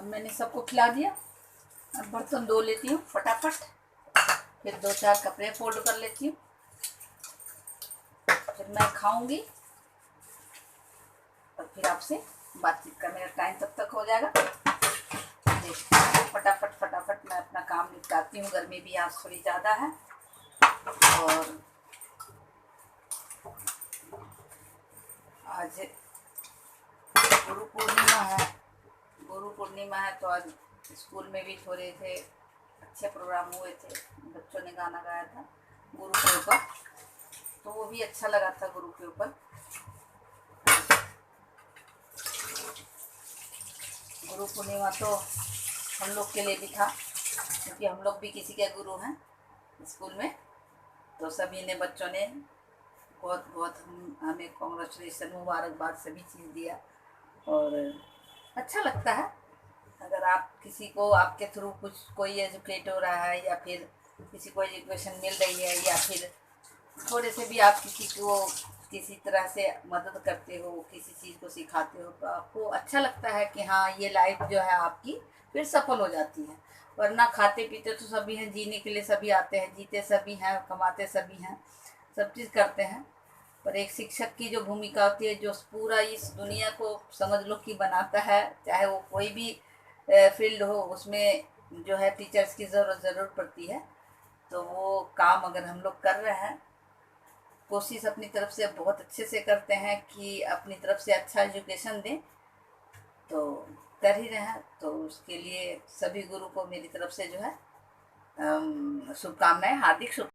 अब मैंने सबको खिला दिया। अब बर्तन धो लेती हूँ फटाफट, फिर 2-4 कपड़े फोल्ड कर लेती हूँ, फिर मैं खाऊंगी और फिर आपसे बातचीत का मेरा टाइम तब तक हो जाएगा। फटाफट फटाफट मैं अपना काम निपटाती हूँ। गर्मी भी आज थोड़ी ज़्यादा है और आज गुरु पूर्णिमा है। गुरु पूर्णिमा है तो आज स्कूल में भी थोड़े थे अच्छे प्रोग्राम हुए थे। बच्चों ने गाना गाया था गुरु के ऊपर, तो वो भी अच्छा लगा था। गुरु के ऊपर गुरु पूर्णिमा तो हम लोग के लिए भी था, क्योंकि हम लोग भी किसी के गुरु हैं स्कूल में। तो सभी ने बच्चों ने बहुत बहुत हमें कॉन्ग्रेचुलेसन, मुबारकबाद सभी चीज़ दिया और अच्छा लगता है। अगर आप किसी को आपके थ्रू कुछ कोई एजुकेट हो रहा है या फिर किसी को एजुकेशन मिल रही है या फिर थोड़े से भी आप किसी को किसी तरह से मदद करते हो, किसी चीज़ को सिखाते हो, तो आपको अच्छा लगता है कि हाँ ये लाइफ जो है आपकी फिर सफल हो जाती है। वरना खाते पीते तो सभी हैं, जीने के लिए सभी आते हैं, जीते सभी हैं, कमाते सभी हैं, सब चीज़ करते हैं। पर एक शिक्षक की जो भूमिका होती है, जो पूरा इस दुनिया को समझ लो कि बनाता है, चाहे वो कोई भी फील्ड हो, उसमें जो है टीचर्स की ज़रूरत पड़ती है। तो वो काम अगर हम लोग कर रहे हैं, कोशिश अपनी तरफ से बहुत अच्छे से करते हैं कि अपनी तरफ से अच्छा एजुकेशन दें, तो कर ही रहे हैं। तो उसके लिए सभी गुरु को मेरी तरफ से जो है शुभकामनाएं, हार्दिक शुभ।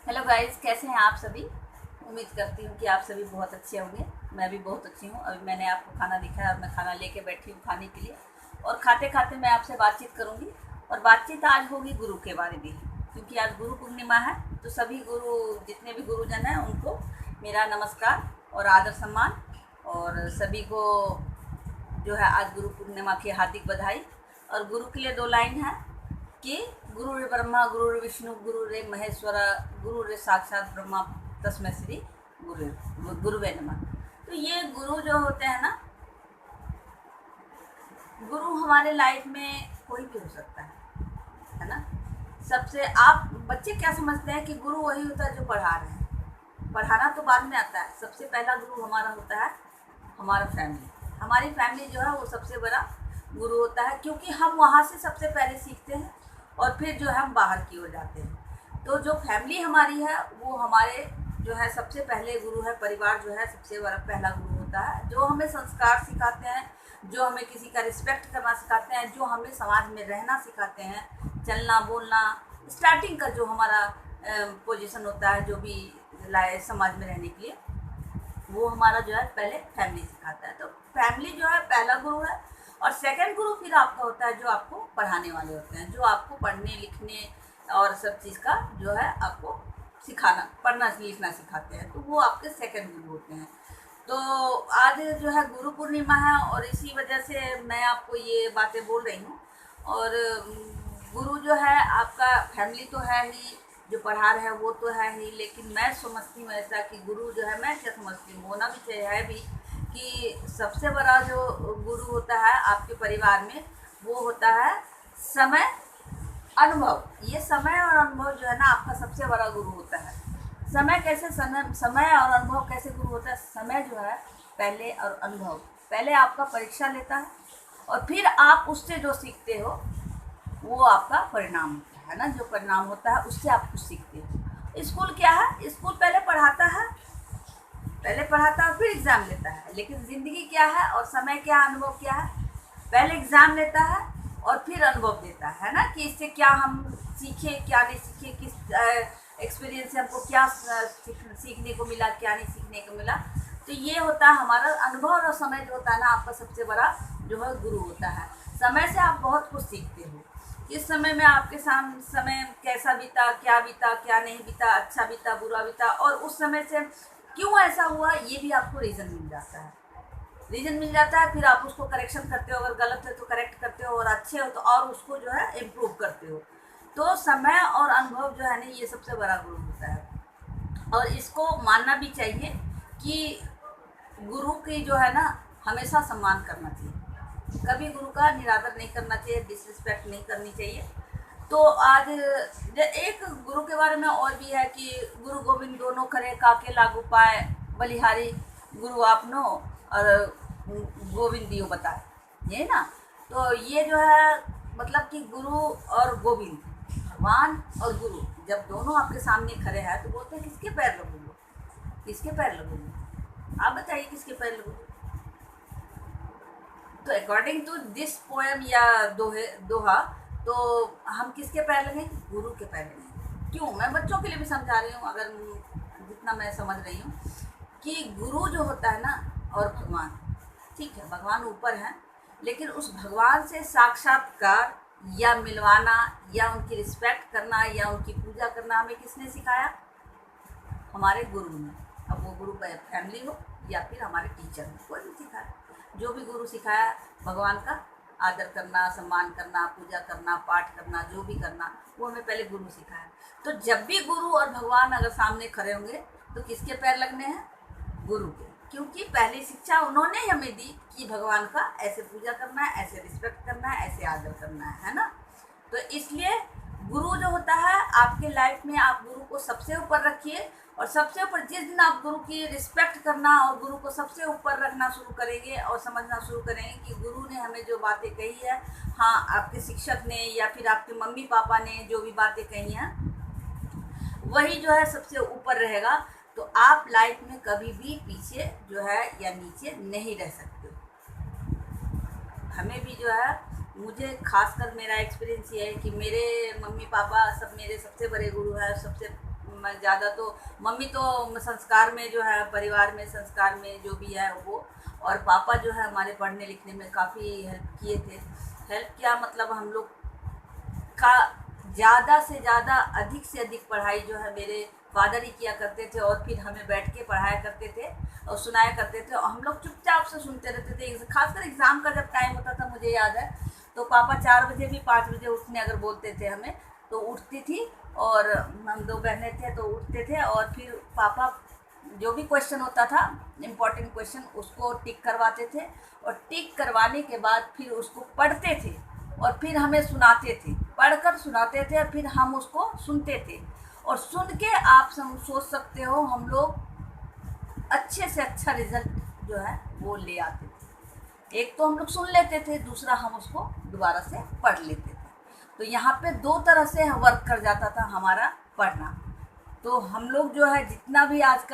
हेलो गाइस, कैसे हैं आप सभी? उम्मीद करती हूँ कि आप सभी बहुत अच्छे होंगे। मैं भी बहुत अच्छी हूँ। अभी मैंने आपको खाना दिखाया और मैं खाना लेके बैठी हूँ खाने के लिए, और खाते खाते मैं आपसे बातचीत करूँगी। और बातचीत आज होगी गुरु के बारे में, क्योंकि आज गुरु पूर्णिमा है। तो सभी गुरु, जितने भी गुरुजन हैं, उनको मेरा नमस्कार और आदर सम्मान, और सभी को जो है आज गुरु पूर्णिमा की हार्दिक बधाई। और गुरु के लिए 2 लाइन है कि गुरुर् ब्रह्मा गुरुर् विष्णु गुरुर् महेश्वर गुरुर् साक्षात ब्रह्मा तस्मै श्री गुरुवे नमः। तो ये गुरु जो होते हैं ना, गुरु हमारे लाइफ में कोई भी हो सकता है ना। सबसे आप बच्चे क्या समझते हैं कि गुरु वही होता है जो पढ़ा रहे हैं। पढ़ाना तो बाद में आता है। सबसे पहला गुरु हमारा होता है हमारा फैमिली। हमारी फैमिली जो है वो सबसे बड़ा गुरु होता है, क्योंकि हम वहाँ से सबसे पहले सीखते हैं और फिर जो है हम बाहर की ओर जाते हैं। तो जो फैमिली हमारी है वो हमारे जो है सबसे पहले गुरु है। परिवार जो है सबसे बड़ा पहला गुरु होता है, जो हमें संस्कार सिखाते हैं, जो हमें किसी का रिस्पेक्ट करना सिखाते हैं, जो हमें समाज में रहना सिखाते हैं, चलना बोलना। स्टार्टिंग का जो हमारा पोजीशन होता है, जो भी लाए समाज में रहने के लिए, वो हमारा जो है पहले फैमिली सिखाता है। तो फैमिली जो है पहला गुरु है। और सेकंड गुरु फिर आपका होता है जो आपको पढ़ाने वाले होते हैं, जो आपको पढ़ने लिखने और सब चीज़ का जो है आपको सिखाना, पढ़ना लिखना सिखाते हैं। तो वो आपके सेकंड गुरु होते हैं। तो आज जो है गुरु पूर्णिमा है और इसी वजह से मैं आपको ये बातें बोल रही हूँ। और गुरु जो है आपका फैमिली तो है ही, जो पढ़ा रहे हैं वो तो है ही, लेकिन मैं समझती हूँ ऐसा कि गुरु जो है, मैं क्या समझती हूँ, होना भी चाहिए है भी, कि सबसे बड़ा जो गुरु होता है आपके परिवार में वो होता है समय, अनुभव। ये समय और अनुभव जो है ना आपका सबसे बड़ा गुरु होता है। समय कैसे, समय और अनुभव कैसे गुरु होता है? समय जो है पहले, और अनुभव पहले आपका परीक्षा लेता है और फिर आप उससे जो सीखते हो वो आपका परिणाम होता है ना। जो परिणाम होता है उससे आप कुछ सीखते हो। स्कूल क्या है? स्कूल पहले पढ़ाता है, फिर एग्ज़ाम लेता है। लेकिन ज़िंदगी क्या है और समय क्या, अनुभव क्या है? पहले एग्ज़ाम लेता है और फिर अनुभव देता है ना, कि इससे क्या हम सीखे, क्या नहीं सीखे, किस एक्सपीरियंस से हमको क्या सीखने को मिला, क्या नहीं सीखने को मिला। तो ये होता है हमारा अनुभव। और समय जो होता है ना आपका सबसे बड़ा जो है गुरु होता है। समय से आप बहुत कुछ सीखते हो। इस समय में आपके सामने समय कैसा बीता, क्या नहीं बीता, अच्छा बीता, बुरा बीता, और उस समय से क्यों ऐसा हुआ ये भी आपको रीज़न मिल जाता है। फिर आप उसको करेक्शन करते हो। अगर गलत है तो करेक्ट करते हो, और अच्छे हो तो और उसको जो है इम्प्रूव करते हो। तो समय और अनुभव जो है ना, ये सबसे बड़ा गुरु होता है। और इसको मानना भी चाहिए कि गुरु की जो है ना, हमेशा सम्मान करना चाहिए, कभी गुरु का निरादर नहीं करना चाहिए, डिसरिस्पेक्ट नहीं करनी चाहिए। तो आज एक गुरु के बारे में और भी है कि गुरु गोविंद दोनों करे, काके लागू पाए, बलिहारी गुरु आपनो और गोविंद दियो बताए, ये ना। तो ये जो है मतलब कि गुरु और गोविंद, भगवान और गुरु जब दोनों आपके सामने खड़े हैं तो बोलते हैं किसके पैर लगोगे, किसके पैर लगोगे, आप बताइए किसके पैर लगोगे। तो अकॉर्डिंग टू दिस पोएम या दोहा, तो हम किसके पैर लगें, गुरु के पैर लगें। क्यों, मैं बच्चों के लिए भी समझा रही हूँ, अगर जितना मैं समझ रही हूँ कि गुरु जो होता है ना, और भगवान, ठीक है भगवान ऊपर हैं, लेकिन उस भगवान से साक्षात्कार या मिलवाना या उनकी रिस्पेक्ट करना या उनकी पूजा करना हमें किसने सिखाया, हमारे गुरु ने। अब वो गुरु का फैमिली हो या फिर हमारे टीचर हो, कोई भी सिखाया, जो भी गुरु सिखाया भगवान का आदर करना, सम्मान करना, पूजा करना, पाठ करना, जो भी करना, वो हमें पहले गुरु सिखाया। तो जब भी गुरु और भगवान अगर सामने खड़े होंगे तो किसके पैर लगने हैं, गुरु के, क्योंकि पहली शिक्षा उन्होंने ही हमें दी कि भगवान का ऐसे पूजा करना है, ऐसे रिस्पेक्ट करना है, ऐसे आदर करना है ना। तो इसलिए गुरु जो होता है आपके लाइफ में, आप गुरु को सबसे ऊपर रखिए, और सबसे ऊपर जिस दिन आप गुरु की रिस्पेक्ट करना और गुरु को सबसे ऊपर रखना शुरू करेंगे और समझना शुरू करेंगे कि गुरु ने हमें जो बातें कही है, हाँ आपके शिक्षक ने या फिर आपके मम्मी पापा ने जो भी बातें कही हैं वही जो है सबसे ऊपर रहेगा, तो आप लाइफ में कभी भी पीछे जो है या नीचे नहीं रह सकते। हमें भी जो है, मुझे खासकर मेरा एक्सपीरियंस ये है कि मेरे मम्मी पापा सब मेरे सबसे बड़े गुरु हैं। सबसे ज़्यादा तो मम्मी तो संस्कार में जो है, परिवार में संस्कार में जो भी है वो, और पापा जो है हमारे पढ़ने लिखने में काफ़ी हेल्प किए थे। हेल्प किया मतलब हम लोग का ज़्यादा से ज़्यादा, अधिक से अधिक पढ़ाई जो है मेरे फादर ही किया करते थे, और फिर हमें बैठ के पढ़ाया करते थे और सुनाया करते थे, और हम लोग चुपचाप से सुनते रहते थे। खासकर एग्ज़ाम का जब टाइम होता था, मुझे याद है, तो पापा 4 बजे भी 5 बजे उठने अगर बोलते थे हमें, तो उठती थी, और हम 2 बहनें थे तो उठते थे, और फिर पापा जो भी क्वेश्चन होता था, इम्पॉर्टेंट क्वेश्चन, उसको टिक करवाते थे, और टिक करवाने के बाद फिर उसको पढ़ते थे और फिर हमें सुनाते थे, पढ़कर सुनाते थे और फिर हम उसको सुनते थे। और सुन के आप सोच सकते हो हम लोग अच्छे से अच्छा रिजल्ट जो है वो ले आते थे। एक तो हम लोग सुन लेते थे, दूसरा हम उसको दोबारा से पढ़ लेते थे। तो यहाँ पे 2 तरह से वर्क कर जाता था हमारा पढ़ना। तो हम लोग जो है जितना भी आज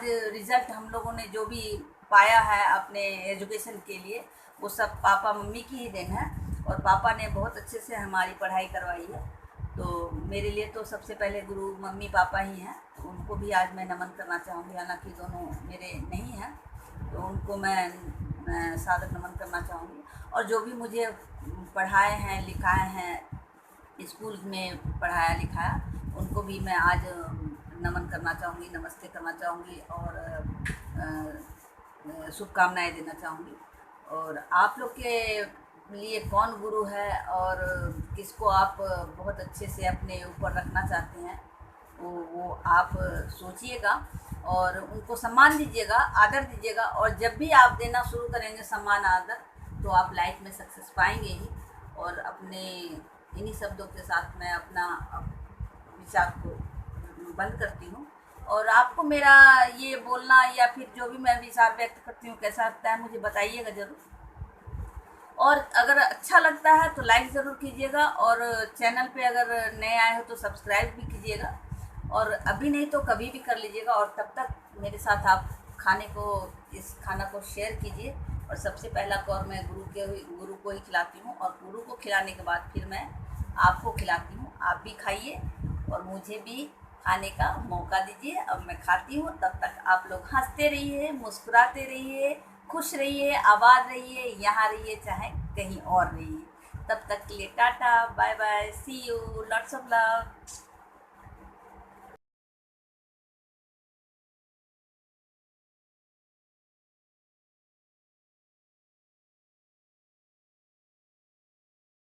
रिज़ल्ट हम लोगों ने जो भी पाया है अपने एजुकेशन के लिए, वो सब पापा मम्मी की ही देन है, और पापा ने बहुत अच्छे से हमारी पढ़ाई करवाई है। तो मेरे लिए तो सबसे पहले गुरु मम्मी पापा ही हैं, तो उनको भी आज मैं नमन करना चाहूँगी। हालांकि दोनों मेरे नहीं हैं, तो उनको मैं सादर नमन करना चाहूँगी। और जो भी मुझे पढ़ाए हैं, लिखाए हैं, स्कूल में पढ़ाया लिखाया, उनको भी मैं आज नमन करना चाहूँगी, नमस्ते करना चाहूँगी, और शुभकामनाएँ देना चाहूँगी। और आप लोग के लिए कौन गुरु है और किसको आप बहुत अच्छे से अपने ऊपर रखना चाहते हैं, वो आप सोचिएगा और उनको सम्मान दीजिएगा, आदर दीजिएगा। और जब भी आप देना शुरू करेंगे सम्मान आदर, तो आप लाइफ में सक्सेस पाएंगे ही। और अपने इन्हीं शब्दों के साथ मैं अपना विचार को बंद करती हूँ। और आपको मेरा ये बोलना या फिर जो भी मैं विचार व्यक्त करती हूँ कैसा लगता है मुझे बताइएगा ज़रूर। और अगर अच्छा लगता है तो लाइक ज़रूर कीजिएगा, और चैनल पे अगर नए आए हो तो सब्सक्राइब भी कीजिएगा, और अभी नहीं तो कभी भी कर लीजिएगा। और तब तक मेरे साथ आप इस खाना को शेयर कीजिए। और सबसे पहला कौर मैं गुरु को ही खिलाती हूँ, और गुरु को खिलाने के बाद फिर मैं आपको खिलाती हूँ। आप भी खाइए और मुझे भी खाने का मौका दीजिए। अब मैं खाती हूँ, तब तक आप लोग हंसते रहिए, मुस्कुराते रहिए, खुश रहिए, आबाद रहिए, यहाँ रहिए चाहे कहीं और रहिए। तब तक के लिए tata, bye bye, see you, lots of love.